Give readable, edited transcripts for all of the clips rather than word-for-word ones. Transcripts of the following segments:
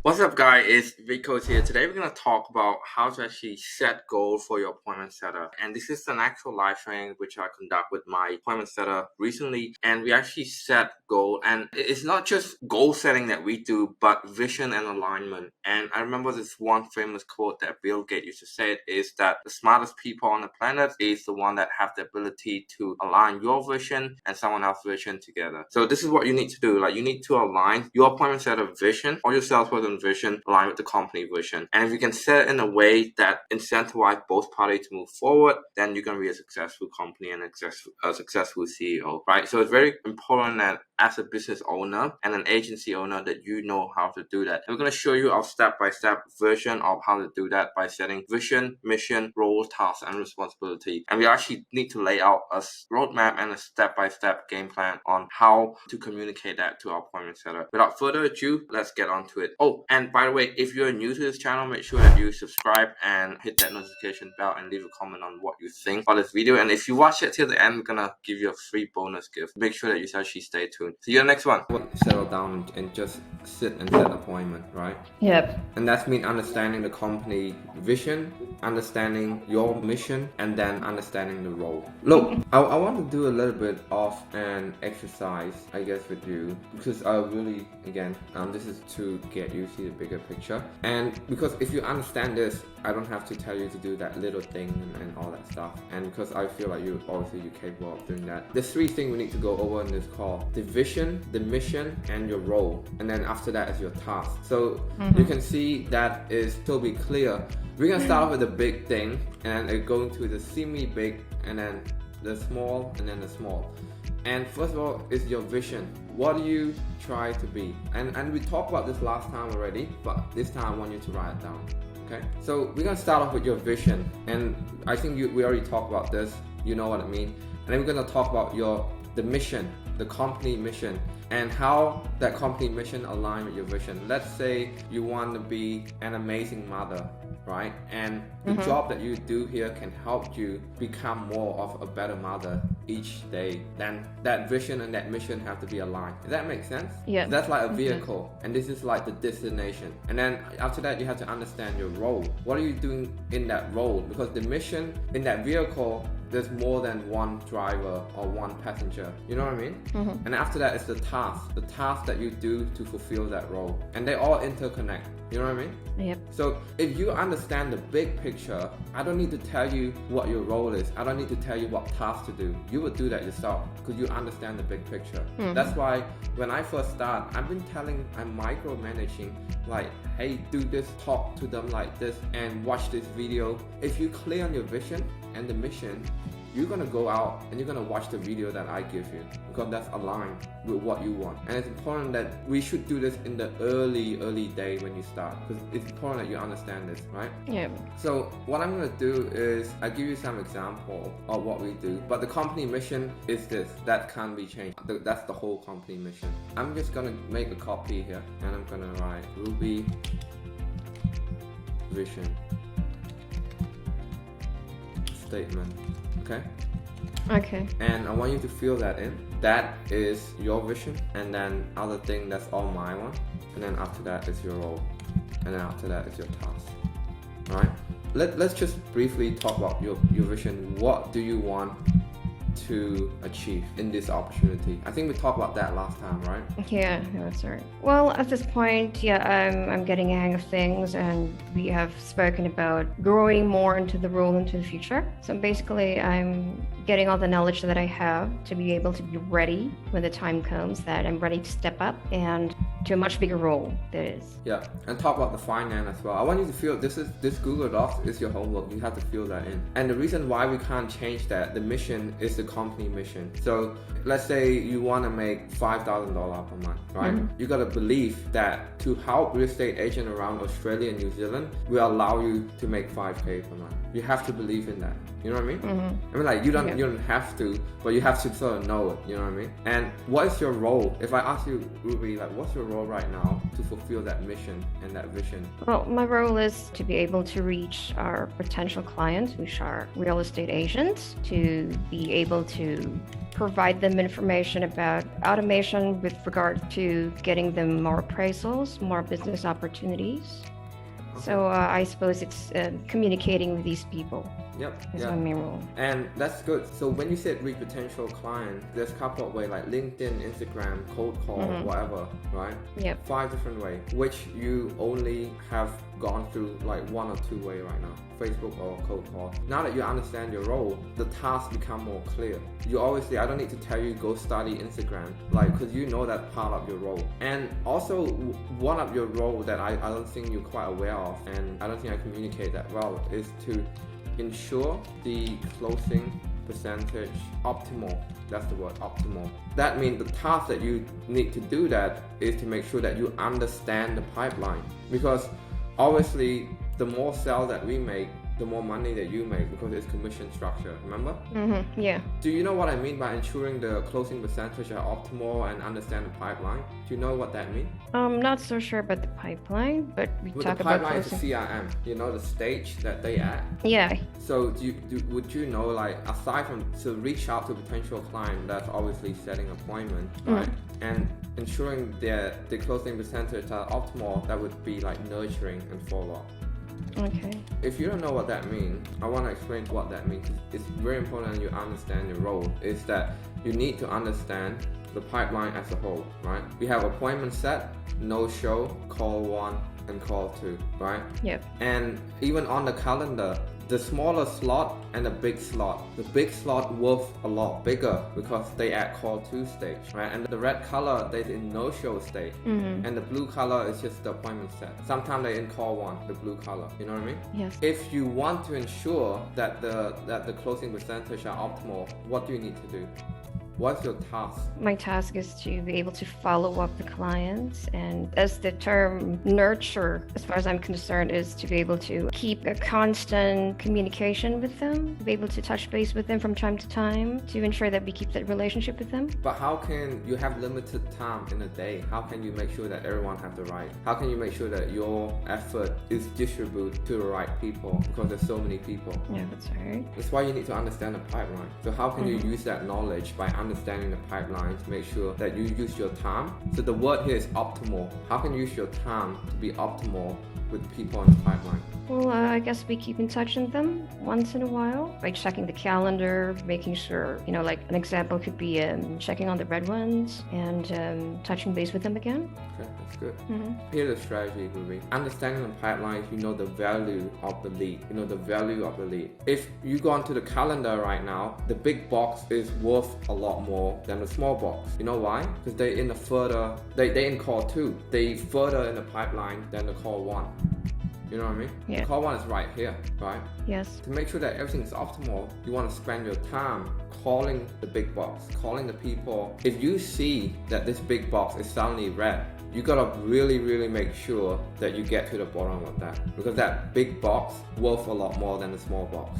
What's up, guys? It's Vico here. Today we're going to talk about how to actually set goals for your appointment setter. And this is an actual live training which I conduct with my appointment setter recently. And we actually set goal. And it's not just goal setting that we do, but vision and alignment. And I remember this one famous quote that Bill Gates used to say is that the smartest people on the planet is the one that have the ability to align your vision and someone else's vision together. So this is what you need to do. Like, you need to align your appointment setter vision or your salesperson vision align with the company vision. And if you can set it in a way that incentivize both parties to move forward, then you're going to be a successful company and a successful CEO, right? So it's very important that as a business owner and an agency owner that you know how to do that. And we're going to show you our step-by-step version of how to do that by setting vision, mission, roles, tasks, and responsibility. And we actually need to lay out a roadmap and a step-by-step game plan on how to communicate that to our appointment setter. Without further ado, let's get on to it. Oh, and by the way, if you're new to this channel, make sure that you subscribe and hit that notification bell and leave a comment on what you think about this video. And if you watch it till the end, we're gonna give you a free bonus gift. Make sure that you actually stay tuned. See you in the next one. Settle down and just sit and set appointment, right? Yep. And that's mean understanding the company vision, understanding your mission, and then understanding the role. Look, I want to do a little bit of an exercise, I guess, with you, because I really, again, this is to get you see the bigger picture. And because if you understand this, I don't have to tell you to do that little thing and all that stuff. And because I feel like you're capable of doing that. There's three things we need to go over in this call: the vision, the mission, and your role. And then after that is your task. So you can see that is to be clear. We're gonna start off with the big thing, and then going to the semi-big, and then the small, and then the small. And first of all, is your vision. What do you try to be? And we talked about this last time already, but this time I want you to write it down. Okay? So we're gonna start off with your vision, and I think we already talked about this. You know what I mean. And then we're gonna talk about the mission, the company mission, and how that company mission align with your vision. Let's say you want to be an amazing mother, right? And the job that you do here can help you become more of a better mother each day. Then that vision and that mission have to be aligned. Does that make sense? Yeah. That's like a vehicle, and this is like the destination. And then after that, you have to understand your role. What are you doing in that role? Because the mission in that vehicle, there's more than one driver or one passenger. You know what I mean? And after that is the task that you do to fulfill that role. And they all interconnect. You know what I mean? Yep. So if you understand the big picture, I don't need to tell you what your role is. I don't need to tell you what task to do. You will do that yourself because you understand the big picture. That's why when I first start, I'm micromanaging, like, hey, do this, talk to them like this, and watch this video. If you're clear on your vision and the mission, you're gonna go out and you're gonna watch the video that I give you because that's aligned with what you want. And it's important that we should do this in the early day when you start, because it's important that you understand this, right? Yeah. So what I'm gonna do is I give you some example of what we do, but the company mission is this. That can't be changed. That's the whole company mission. I'm just gonna make a copy here, and I'm gonna write Ruby vision statement. Okay? And I want you to fill that in. That is your vision, and then other thing, that's all my one. And then after that is your role, and then after that is your task. Alright? Let's just briefly talk about your vision. What do you want to achieve in this opportunity? I think we talked about that last time, right? Yeah, that's right. Well, at this point, I'm getting a hang of things, and we have spoken about growing more into the role into the future. So basically, I'm getting all the knowledge that I have to be able to be ready when the time comes, that I'm ready to step up and to a much bigger role, that is. Yeah, and talk about the finance as well. I want you to feel this Google Docs is your homework. You have to fill that in. And the reason why we can't change that, the mission is the company mission. So let's say you want to make $5,000 per month, right? You got to believe that to help real estate agent around Australia and New Zealand will allow you to make $5K per month. You have to believe in that. You know what I mean? I mean, like, you don't have to but you have to sort of know it, you know what I mean? And what is your role? If I ask you, Ruby, like what's your role right now to fulfill that mission and that vision? Well, my role is to be able to reach our potential clients, which are real estate agents, to be able to provide them information about automation with regard to getting them more appraisals, more business opportunities. So I suppose it's communicating with these people. Yep. Is my main role. And that's good. So when you said reach potential client, there's a couple of ways like LinkedIn, Instagram, cold call, whatever, right? Yep. 5 different ways, which you only have gone through like 1 or 2 ways right now, Facebook or cold call. Now that you understand your role, the tasks become more clear. You obviously, I don't need to tell you go study Instagram, like, because you know that's part of your role. And also one of your role that I don't think you're quite aware of, and I don't think I communicate that well, is to ensure the closing percentage optimal. That's the word, optimal. That means the task that you need to do that is to make sure that you understand the pipeline, because obviously the more sales that we make, the more money that you make, because it's commission structure, remember? Yeah. Do you know what I mean by ensuring the closing percentage are optimal and understand the pipeline? Do you know what that means? I'm not so sure about the pipeline, but we talk about the pipeline is closing. CRM, you know, the stage that they at. Yeah. So would you know, like, aside from to reach out to a potential client, that's obviously setting appointment, right? And ensuring that the closing percentage are optimal, that would be like nurturing and follow-up. Okay. If you don't know what that means, I want to explain what that means. It's very important that you understand your role. Is that you need to understand the pipeline as a whole, right? We have appointment set, no show, call 1 and call 2, right? Yep. And even on the calendar, the smaller slot and the big slot. The big slot worth a lot bigger because they at call 2 stage, right? And the red color, they're in no show stage. And the blue color is just the appointment set. Sometimes they're in call 1, the blue color. You know what I mean? Yes. If you want to ensure that the closing percentage are optimal, what do you need to do? What's your task? My task is to be able to follow up the clients, and as the term nurture, as far as I'm concerned, is to be able to keep a constant communication with them, be able to touch base with them from time to time to ensure that we keep that relationship with them. But how can you have limited time in a day? How can you make sure that everyone have the right? How can you make sure that your effort is distributed to the right people? Because there's so many people. Yeah, that's right. That's why you need to understand the pipeline. So how can you use that knowledge by understanding the pipeline to make sure that you use your time? So the word here is optimal. How can you use your time to be optimal with people in the pipeline? Well, I guess we keep in touch with them once in a while by checking the calendar, making sure, like an example could be checking on the red ones and touching base with them again. Okay, that's good. Here's the strategy, Ruby. Understanding the pipeline, you know the value of the lead. You know the value of the lead. If you go onto the calendar right now, the big box is worth a lot more than the small box. You know why? Because they in call 2. They further in the pipeline than the call 1. You know what I mean? Yeah. The call 1 is right here, right? Yes. To make sure that everything is optimal, you want to spend your time calling the big box, calling the people. If you see that this big box is suddenly red, you gotta really, really make sure that you get to the bottom of that, because that big box worth a lot more than the small box.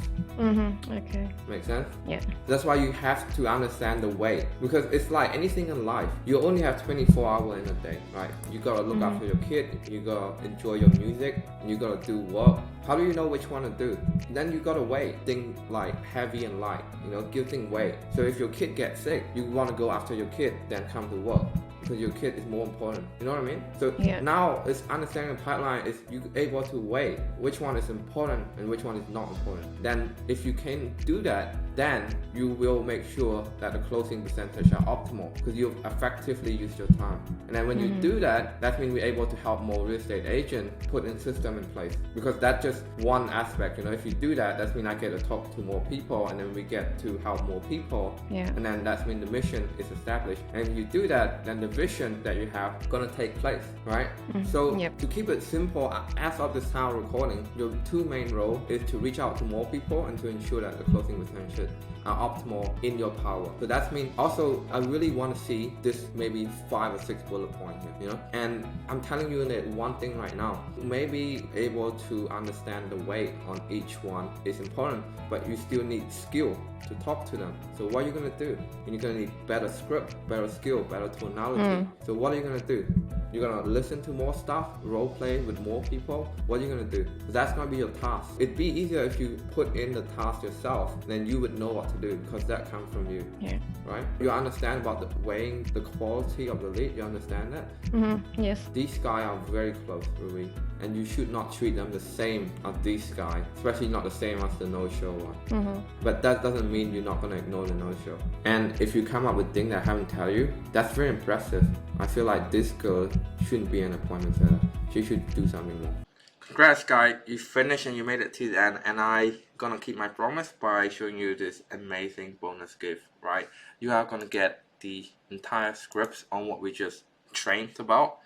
Okay. Make sense? Yeah. That's why you have to understand the way, because it's like anything in life. You only have 24 hours in a day, right? You gotta look after your kid, you gotta enjoy your music, you gotta do work. How do you know which one to do? Then you gotta weigh. Think like heavy and light, give things weight. So if your kid gets sick, you wanna go after your kid, then come to work, because your kid is more important. You know what I mean? So now it's understanding the pipeline is you able to weigh which one is important and which one is not important. Then if you can do that, then you will make sure that the closing percentage are optimal, because you've effectively used your time. And then when you do that, that means we're able to help more real estate agents put in system in place, because that's just one aspect. If you do that, that means I get to talk to more people, and then we get to help more people. Yeah. And then that means the mission is established. And if you do that, then the vision that you have gonna take place, right? So to keep it simple, as of this time recording, your 2 main role is to reach out to more people and to ensure that the closing percentage it optimal in your power. So that's mean also I really want to see this maybe 5 or 6 bullet points here, you know. And I'm telling you that one thing right now, maybe able to understand the weight on each one is important, but you still need skill to talk to them. So what are you gonna do? And you're gonna need better script, better skill, better tonality. So what are you gonna do? You're gonna listen to more stuff, role play with more people. What are you gonna do? That's gonna be your task. It'd be easier if you put in the task yourself, then you would know what to do because that comes from you. Yeah. Right? You understand about the weighing the quality of the lead. You understand that? Yes. These guys are very close, really, and you should not treat them the same as these guys, especially not the same as the no-show one. But that doesn't mean you're not gonna ignore the no-show. And if you come up with things that I haven't tell you, that's very impressive. I feel like this girl shouldn't be an appointment setter. She should do something more. Congrats, guy. You finished and you made it to the end, and I gonna keep my promise by showing you this amazing bonus gift, right? You are gonna get the entire scripts on what we just trained about.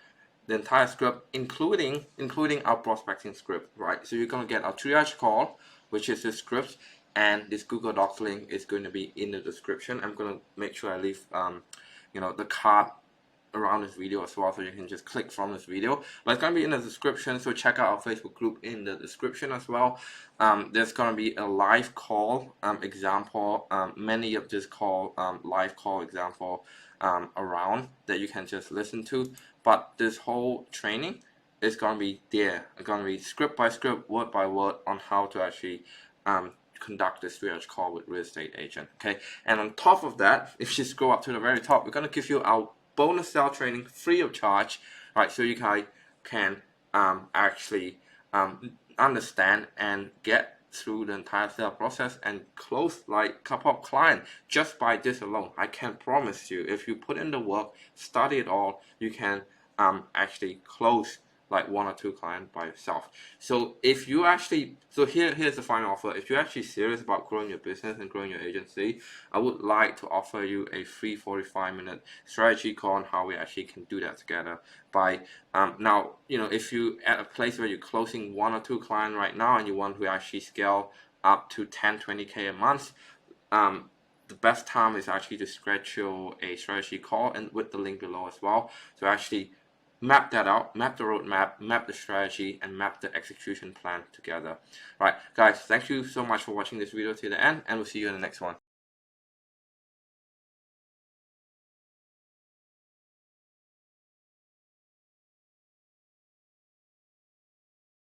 The entire script, including our prospecting script, right? So you're gonna get our triage call, which is the script, and this Google Docs link is going to be in the description. I'm gonna make sure I leave the card around this video as well, so you can just click from this video, but it's going to be in the description. So check out our Facebook group in the description as well. There's going to be a live call example, many of this call live call example around that you can just listen to, but this whole training is going to be there. It's going to be script by script, word by word on how to actually conduct this triage call with real estate agent. Okay, and on top of that, if you scroll up to the very top, we're going to give you our bonus sale training free of charge, right? So you guys can actually understand and get through the entire sale process and close like a couple of clients just by this alone. I can promise you, if you put in the work, study it all, you can actually close like 1 or 2 clients by yourself. So if you actually, here's the final offer. If you're actually serious about growing your business and growing your agency, I would like to offer you a free 45-minute strategy call on how we actually can do that together. By now, if you at a place where you're closing 1 or 2 clients right now and you want to actually scale up to 10-20K a month, the best time is actually to schedule a strategy call, and with the link below as well, to actually map that out, map the roadmap, map the strategy, and map the execution plan together. Right, guys, thank you so much for watching this video to the end, and we'll see you in the next one.